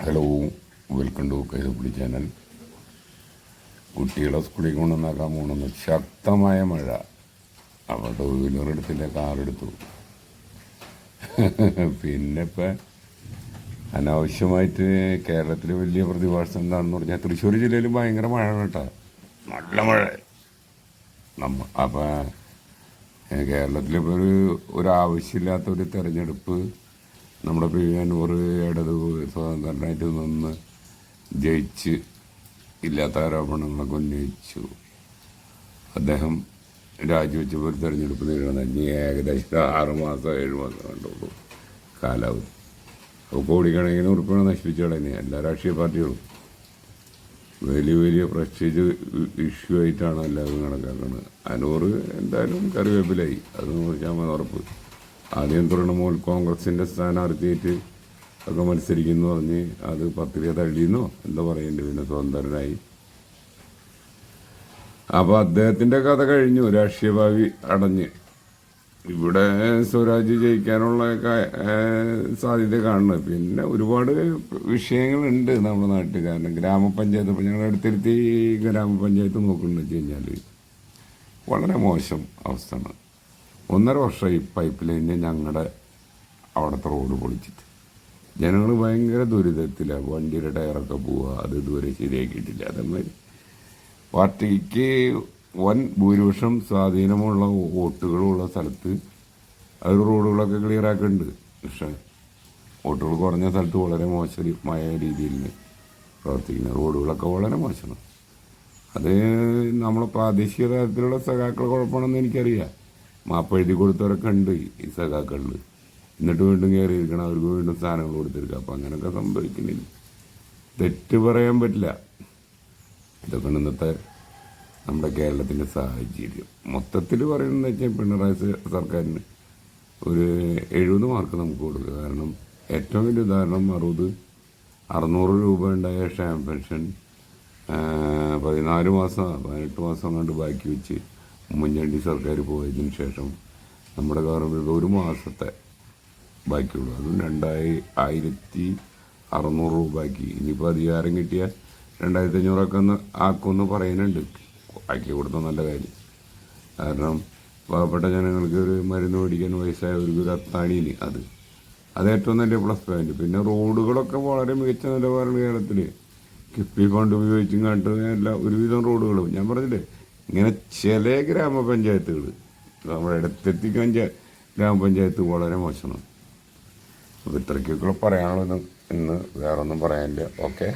Hello, welcome to Kaithapully channel. കുട്ടികളെ സ്കൂളിൽ കൊണ്ടുവന്നാക്കാൻ പോകണമെന്ന് ശക്തമായ മഴ. അപ്പോൾ ടൂ വീലർ എടുത്തില്ല, കാറെടുത്തു. പിന്നെ ഇപ്പം അനാവശ്യമായിട്ട് കേരളത്തിൽ വലിയ പ്രതിഭാസം എന്താണെന്ന് പറഞ്ഞാൽ തൃശ്ശൂർ ജില്ലയിൽ ഭയങ്കര മഴ കേട്ടോ, നല്ല മഴ. അപ്പം കേരളത്തിലിപ്പോൾ ഒരാവശ്യമില്ലാത്തൊരു തെരഞ്ഞെടുപ്പ് നമ്മുടെ പി.വി. ഇടത് സ്വതന്ത്രനായിട്ട് നിന്ന് ജയിച്ച് ഇല്ലാത്ത ആരോപണങ്ങളൊക്കെ ഉന്നയിച്ചു. അദ്ദേഹം രാജിവെച്ചപ്പോൾ ഒരു തെരഞ്ഞെടുപ്പ് നേരിടുന്നത് ഇനി ഏകദേശം 6 മാസം 7 മാസം കണ്ടുള്ളൂ കാലാവധി. അപ്പോൾ കോടിക്കണക്കിന് ഉറുപ്പിക നശിപ്പിച്ചു കളയുന്നത് എല്ലാ രാഷ്ട്രീയ പാർട്ടികളും. വലിയ വലിയ പ്രസ്റ്റീജ് ഇഷ്യൂ ആയിട്ടാണ് എല്ലാവരും കണക്കാക്കുന്നത്. അനൂർ എന്തായാലും കറിവേപ്പിലായി, അത് 100% ഉറപ്പ്. ആദ്യം തൃണമൂൽ കോൺഗ്രസിൻ്റെ സ്ഥാനാർത്ഥിയായിട്ട് ഒക്കെ മത്സരിക്കുന്നു പറഞ്ഞ് അത് പത്രിക തള്ളിയെന്നോ എന്താ പറയേണ്ടത്, പിന്നെ സ്വതന്ത്രനായി. അപ്പോൾ അദ്ദേഹത്തിൻ്റെ കഥ കഴിഞ്ഞു, രാഷ്ട്രീയ ഭാവി അടഞ്ഞ്. ഇവിടെ സ്വരാജ് ജയിക്കാനുള്ള സാധ്യത കാണുന്നത്. പിന്നെ ഒരുപാട് വിഷയങ്ങളുണ്ട് നമ്മുടെ നാട്ടിൽ. കാരണം ഗ്രാമപഞ്ചായത്ത്, ഇപ്പം ഞങ്ങളുടെ അടുത്തിരുത്തി ഗ്രാമപഞ്ചായത്ത് നോക്കുന്നത് വെച്ച് കഴിഞ്ഞാൽ വളരെ മോശം അവസ്ഥയാണ്. 1.5 വർഷമായി പൈപ്പ് ലൈനിന് ഞങ്ങളുടെ അവിടുത്തെ റോഡ് പൊളിച്ചിട്ട്. ജനങ്ങൾ ഭയങ്കര ദുരിതത്തിലാണ്. വണ്ടിയുടെ ടയറൊക്കെ പോവുക, അത് ഇതുവരെ ശരിയാക്കിയിട്ടില്ല. അതേമാതിരി പാർട്ടിക്ക് വൻ ഭൂരിപക്ഷം സ്വാധീനമുള്ള വോട്ടുകളുള്ള സ്ഥലത്ത് അത് റോഡുകളൊക്കെ ക്ലിയർ ആക്കുന്നുണ്ട്. പക്ഷേ വോട്ടുകൾ കുറഞ്ഞ സ്ഥലത്ത് വളരെ മോശമായ രീതിയിൽ പ്രവർത്തിക്കുന്ന റോഡുകളൊക്കെ വളരെ മോശമാണ്. അത് നമ്മളെ പ്രാദേശിക തലത്തിലുള്ള സഖാക്കൾ കുഴപ്പമാണെന്ന് എനിക്കറിയാം. മാപ്പെഴുതി കൊടുത്തവരൊക്കെ ഉണ്ട് ഈ സഖാക്കളിൽ. എന്നിട്ട് വീണ്ടും കയറിയിരിക്കണം, അവർക്ക് വീണ്ടും സ്ഥാനങ്ങൾ കൊടുത്തിരിക്കുക. അപ്പം അങ്ങനെയൊക്കെ സംഭവിക്കുന്നില്ല, തെറ്റ് പറയാൻ പറ്റില്ല. ഇതൊക്കെ ഇന്നത്തെ നമ്മുടെ കേരളത്തിൻ്റെ സാഹചര്യം മൊത്തത്തിൽ പറയുന്നത് വെച്ചാൽ പിണറായി സർക്കാരിന് ഒരു 70 മാർക്ക് നമുക്ക് കൊടുക്കുക. കാരണം ഏറ്റവും വലിയ ഉദാഹരണം 600 രൂപ ഉണ്ടായ ക്ഷേമ പെൻഷൻ 18 മാസം കണ്ട് ബാക്കി വെച്ച് ഉമ്മൻചാണ്ടി സർക്കാർ പോയതിന് ശേഷം നമ്മുടെ ഗവൺമെൻറ് 1 മാസത്തെ ബാക്കിയുള്ളൂ. അതും 2600 രൂപയ്ക്ക്. ഇനിയിപ്പോൾ അധികാരം കിട്ടിയാൽ 2500 ഒന്ന് ആക്കുമെന്ന് പറയുന്നുണ്ട്. ആക്കി കൊടുത്താൽ നല്ല കാര്യം. കാരണം പാവപ്പെട്ട ജനങ്ങൾക്ക് ഒരു മരുന്ന് മേടിക്കാൻ വയസ്സായവർക്ക് ഒരു അത്താണിയിന് അത് ഏറ്റവും നല്ല പ്ലസ് പോയിന്റ്. പിന്നെ റോഡുകളൊക്കെ വളരെ മികച്ച നിലവാരമാണ് കേരളത്തിൽ. കിഫ്ബി ഫണ്ട് ഉപയോഗിച്ചും കണ്ട് എല്ലാ ഒരുവിധം റോഡുകളും ഞാൻ പറഞ്ഞില്ലേ. ഇങ്ങനെ ചില ഗ്രാമപഞ്ചായത്തുകൾ, നമ്മുടെ ഇടത്തെത്തി ഗ്രാമപഞ്ചായത്ത് വളരെ മോശമാണ്. അപ്പോൾ ഇത്രയ്ക്കൊക്കെ പറയാനുള്ളൂ. ഇന്ന് വേറൊന്നും പറയാനില്ല. ഓക്കെ.